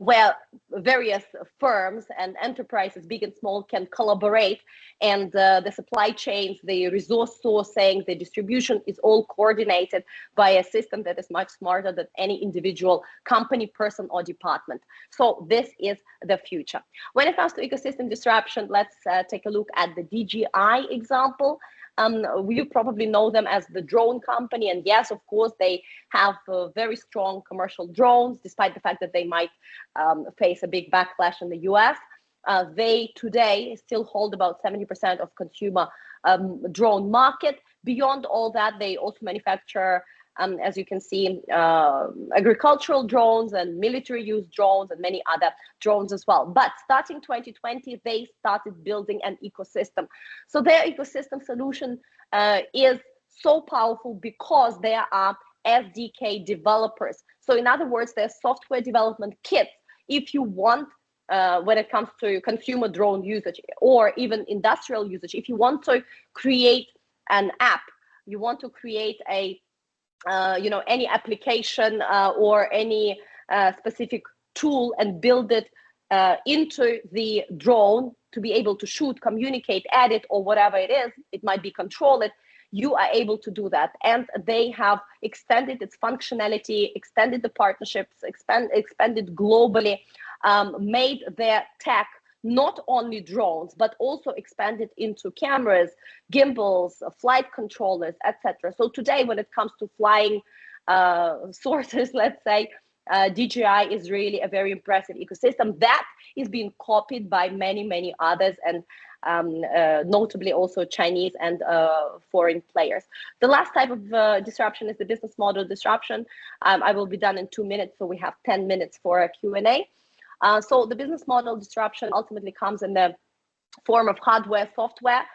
where various firms and enterprises, big and small, can collaborate, and the supply chains, the resource sourcing, the distribution is all coordinated by a system that is much smarter than any individual company, person, or department. So this is the future. When it comes to ecosystem disruption, let's take a look at the DJI example. You probably know them as the drone company, and yes, of course, they have very strong commercial drones, despite the fact that they might face a big backlash in the US. They today still hold about 70% of consumer drone market. Beyond all that, they also manufacture, as you can see, agricultural drones and military use drones and many other drones as well. But starting 2020, they started building an ecosystem. So their ecosystem solution is so powerful because there are SDK developers. So in other words, there's software development kits. If you want, when it comes to consumer drone usage or even industrial usage, if you want to create an app, you want to create a any application or any specific tool and build it into the drone to be able to shoot, communicate, edit, or whatever it is, it might be control it, you are able to do that. And they have extended its functionality, extended the partnerships, expanded globally, made their tech not only drones, but also expanded into cameras, gimbals, flight controllers, etc. So today, when it comes to flying sources, let's say, DJI is really a very impressive ecosystem that is being copied by many, many others, and notably also Chinese and foreign players. The last type of disruption is the business model disruption. I will be done in 2 minutes, so we have 10 minutes for a Q&A. So the business model disruption ultimately comes in the form of hardware, software,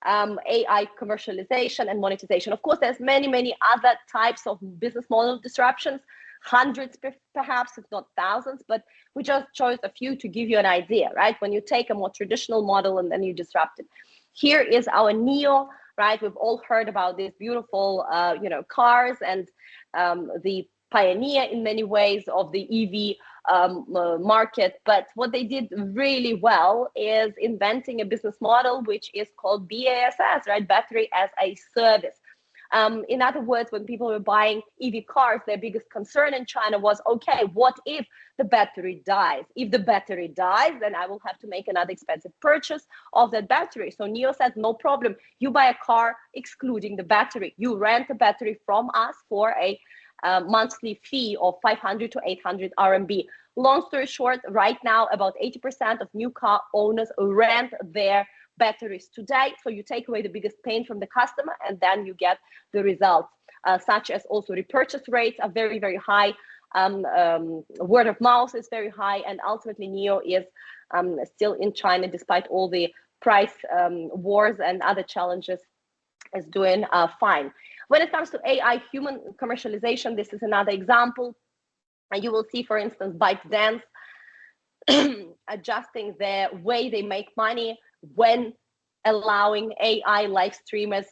AI commercialization, and monetization. Of course, there's many, many other types of business model disruptions, hundreds perhaps, if not thousands, but we just chose a few to give you an idea, right? When you take a more traditional model and then you disrupt it. Here is our NIO, right? We've all heard about these beautiful, cars and the pioneer in many ways of the EV market. But what they did really well is inventing a business model which is called BASS, right? Battery as a service. In other words, when people were buying EV cars, their biggest concern in China was, okay, what if the battery dies? If the battery dies, then I will have to make another expensive purchase of that battery. So NIO said, no problem. You buy a car excluding the battery. You rent the battery from us for a monthly fee of 500 to 800 RMB. Long story short, right now, about 80% of new car owners rent their batteries today. So you take away the biggest pain from the customer, and then you get the results, such as also repurchase rates are very, very high. Word of mouth is very high, and ultimately NIO is still in China, despite all the price wars and other challenges, is doing fine. When it comes to AI human commercialization, this is another example. And you will see, for instance, ByteDance adjusting the way they make money when allowing AI live streamers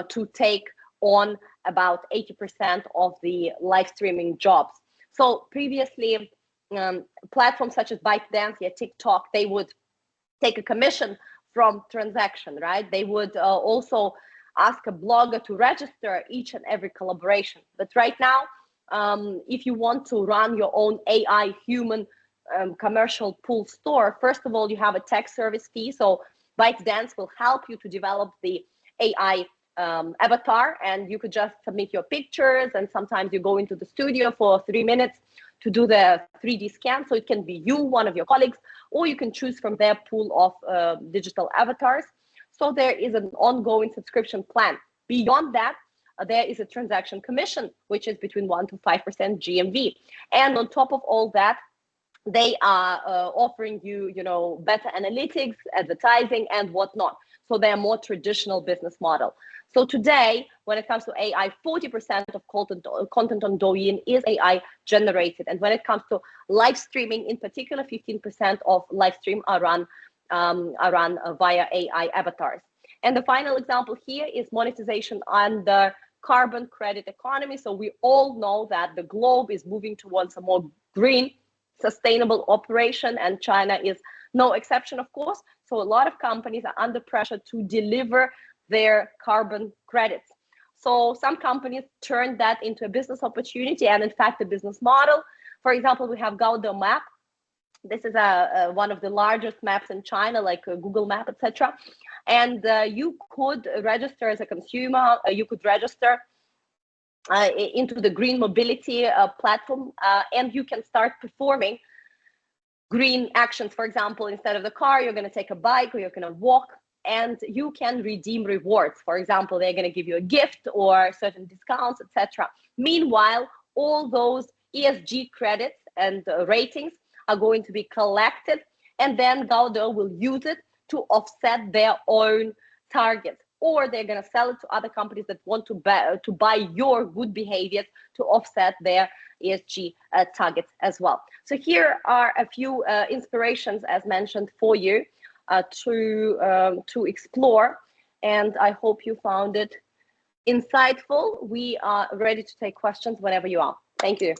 to take on about 80% of the live streaming jobs. So previously, platforms such as ByteDance, TikTok, they would take a commission from transaction, right? They would also ask a blogger to register each and every collaboration. But right now, if you want to run your own AI human commercial pool store, first of all, you have a tech service fee. So ByteDance will help you to develop the AI avatar, and you could just submit your pictures, and sometimes you go into the studio for 3 minutes to do the 3D scan. So it can be you, one of your colleagues, or you can choose from their pool of digital avatars. So there is an ongoing subscription plan. Beyond that, there is a transaction commission, which is between 1 to 5% GMV. And on top of all that, they are offering you, better analytics, advertising, and whatnot. So they're more traditional business model. So today, when it comes to AI, 40% of content on Douyin is AI generated. And when it comes to live streaming, in particular, 15% of live stream are run via AI avatars. And the final example here is monetization under carbon credit economy. So we all know that the globe is moving towards a more green, sustainable operation, and China is no exception, of course. So a lot of companies are under pressure to deliver their carbon credits. So some companies turn that into a business opportunity and, in fact, a business model. For example, we have Gaode Map. This is one of the largest maps in China, like Google Map, etc. And you could register as a consumer. You could register into the green mobility platform, and you can start performing green actions. For example, instead of the car, you're going to take a bike or you're going to walk, and you can redeem rewards. For example, they're going to give you a gift or certain discounts, etc. Meanwhile, all those ESG credits and ratings are going to be collected, and then Gaode will use it to offset their own targets, or they're going to sell it to other companies that want to buy your good behaviors to offset their ESG targets as well. So here are a few inspirations, as mentioned, for you to explore, and I hope you found it insightful. We are ready to take questions whenever you are. Thank you.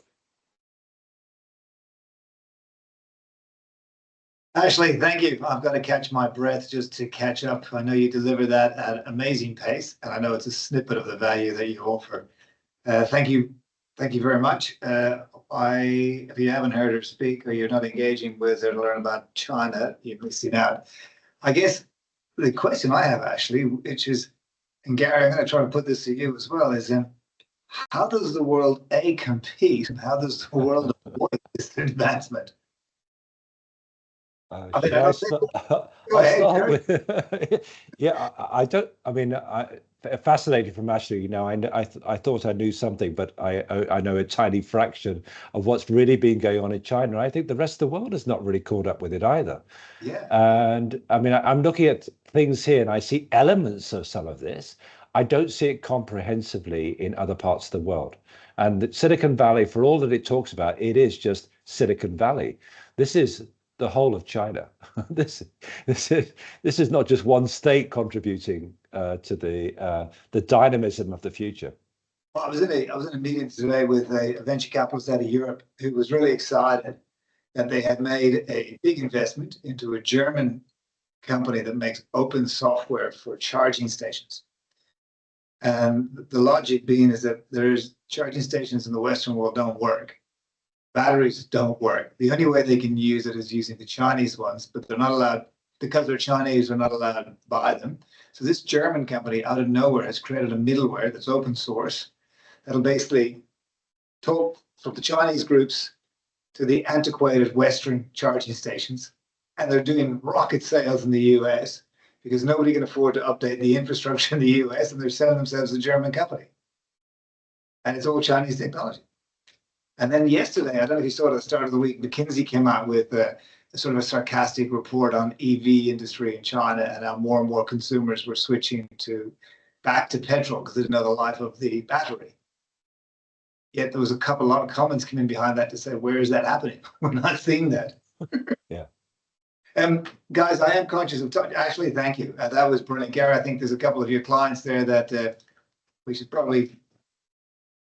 Ashley, thank you. I've got to catch my breath just to catch up. I know you deliver that at an amazing pace, and I know it's a snippet of the value that you offer. Thank you. Thank you very much. If you haven't heard her speak or you're not engaging with her to learn about China, you're missing out. I guess the question I have, Ashley, which is, and Gary, I'm going to try to put this to you as well, is how does the world, A, compete, and how does the world avoid this advancement? I'll start with, yeah, fascinated from Ashley. I thought I knew something, but I know a tiny fraction of what's really been going on in China. I think the rest of the world has not really caught up with it either. Yeah. And I mean, I'm looking at things here and I see elements of some of this. I don't see it comprehensively in other parts of the world. And Silicon Valley, for all that it talks about, it is just Silicon Valley. This is the whole of China. This is not just one state contributing to the dynamism of the future. Well, I was in a meeting today with a venture capitalist out of Europe who was really excited that they had made a big investment into a German company that makes open software for charging stations. And the logic being is that there's charging stations in the Western world don't work. Batteries don't work. The only way they can use it is using the Chinese ones, but they're not allowed, because they're Chinese, they're not allowed to buy them. So this German company out of nowhere has created a middleware that's open source that'll basically talk from the Chinese groups to the antiquated Western charging stations. And they're doing rocket sales in the US because nobody can afford to update the infrastructure in the US, and they're selling themselves as a German company. And it's all Chinese technology. And then yesterday, I don't know if you saw it at the start of the week, McKinsey came out with a sort of a sarcastic report on EV industry in China and how more and more consumers were switching back to petrol because they didn't know the life of the battery. Yet there was a lot of comments coming behind that to say, where is that happening? We're not seeing that. Yeah. Guys, I am conscious of time. Ashley, thank you. That was brilliant. Gary, I think there's a couple of your clients there that we should probably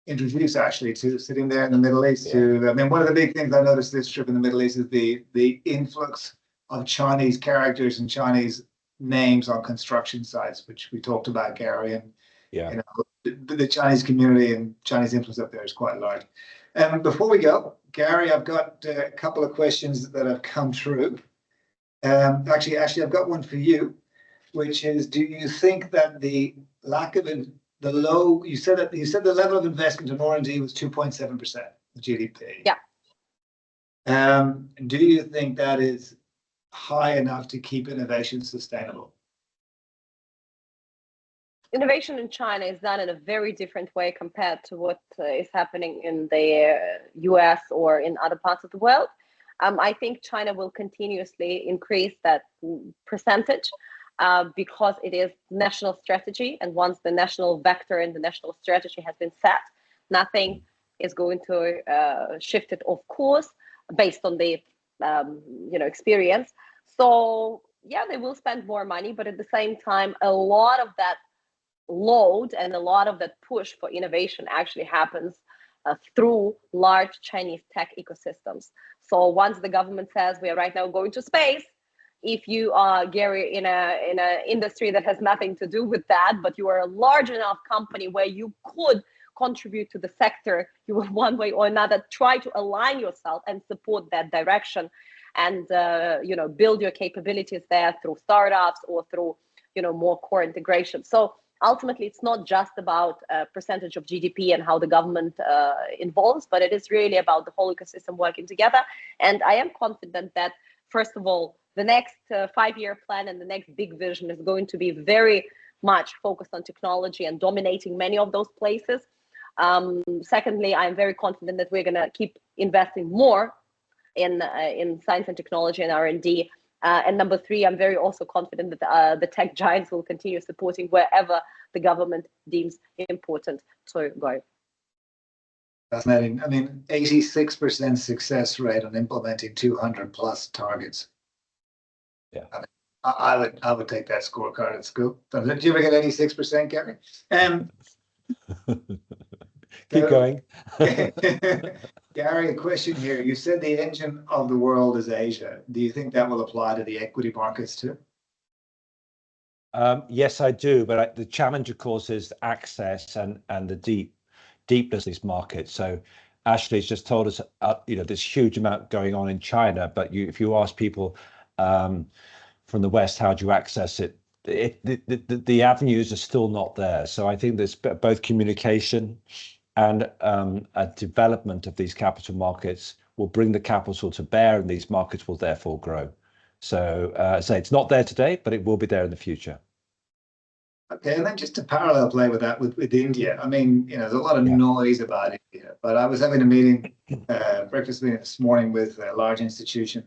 introduce Ashley to, sitting there in the Middle East. I mean, one of the big things I noticed this trip in the Middle East is the influx of Chinese characters and Chinese names on construction sites, which we talked about, Gary, and the Chinese community and Chinese influence up there is quite large. Before we go, Gary, I've got a couple of questions that have come through. Actually, I've got one for you, which is, do you think that the lack of you said the level of investment in R&D was 2.7% of GDP. Yeah. Do you think that is high enough to keep innovation sustainable? Innovation in China is done in a very different way compared to what is happening in the US or in other parts of the world. I think China will continuously increase that percentage because it is national strategy. And once the national vector and the national strategy has been set, nothing is going to shift it off course based on the experience. So yeah, they will spend more money, but at the same time, a lot of that load and a lot of that push for innovation actually happens through large Chinese tech ecosystems. So once the government says we are right now going to space, if you are, Gary, in a industry that has nothing to do with that, but you are a large enough company where you could contribute to the sector, you will one way or another try to align yourself and support that direction, and build your capabilities there through startups or through more core integration. So ultimately, it's not just about a percentage of GDP and how the government involves, but it is really about the whole ecosystem working together. And I am confident that, first of all, the next 5-year plan and the next big vision is going to be very much focused on technology and dominating many of those places. Secondly, I'm very confident that we're going to keep investing more in science and technology and R&D. And number 3, I'm very also confident that the tech giants will continue supporting wherever the government deems important to go. Fascinating. I mean, 86% success rate on implementing 200 plus targets. Yeah, I would take that scorecard at school. Did you ever get 86%, Gary? Keep going. Gary, a question here. You said the engine of the world is Asia. Do you think that will apply to the equity markets too? Yes, I do. But the challenge, of course, is access and the deepness of these markets. So Ashley's just told us, this huge amount going on in China. But if you ask people from the West, how do you access it? The avenues are still not there. So I think there's both communication and a development of these capital markets will bring the capital to bear, and these markets will therefore grow. So it's not there today, but it will be there in the future. Okay, and then just to parallel play with that with India. I mean, there's a lot of noise about India, but I was having a meeting, breakfast meeting this morning with a large institution,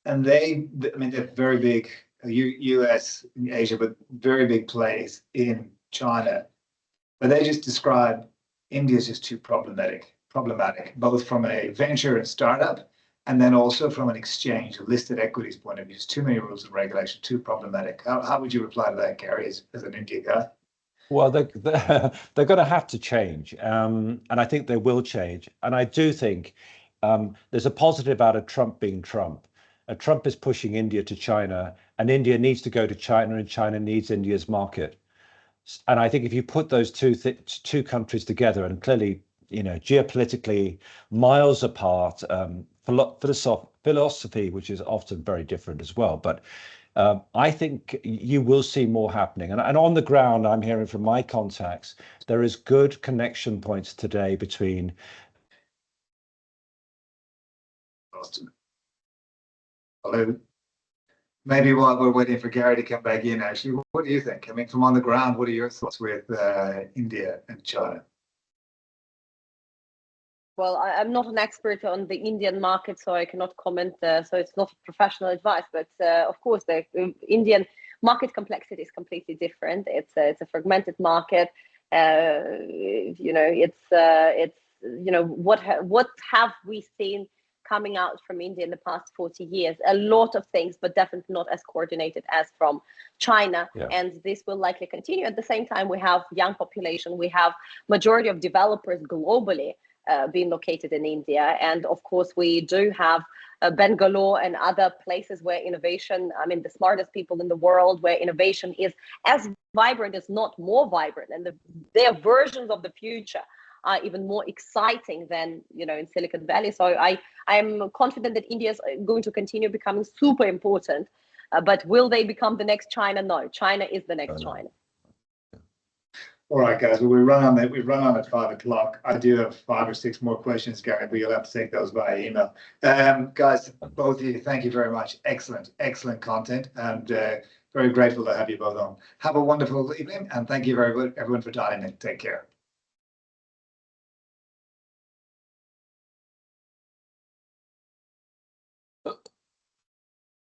and they're very big, US, Asia, but very big plays in China. But they just described India as just too problematic, both from a venture and startup, and then also from an exchange, a listed equities point of view. Just too many rules and regulation, too problematic. How would you reply to that, Gary, as an India guy? Well, they're going to have to change, and I think they will change. And I do think there's a positive out of Trump being Trump. Trump is pushing India to China, and India needs to go to China, and China needs India's market. And I think if you put those two countries together, and clearly, geopolitically miles apart, philosophy, which is often very different as well. But I think you will see more happening. And on the ground, I'm hearing from my contacts, there is good connection points today between. Hello. Maybe while we're waiting for Gary to come back in, actually, what do you think? I mean, from on the ground, what are your thoughts with India and China? Well, I'm not an expert on the Indian market, so I cannot comment. So it's not professional advice, but of course, the Indian market complexity is completely different. It's a fragmented market. What have we seen coming out from India in the past 40 years? A lot of things, but definitely not as coordinated as from China. Yeah. And this will likely continue. At the same time, we have young population. We have majority of developers globally being located in India. And of course, we do have Bangalore and other places where innovation, the smartest people in the world, where innovation is as vibrant, if not more vibrant. And their versions of the future are even more exciting than, in Silicon Valley. So I'm confident that India is going to continue becoming super important. But will they become the next China? No, China is the next China. All right, guys. Well, we run on at 5 o'clock. I do have 5 or 6 more questions, Gary, but you'll have to take those via email. Guys, both of you, thank you very much. Excellent content, and very grateful to have you both on. Have a wonderful evening, and thank you very much, everyone, for dialing in. Take care.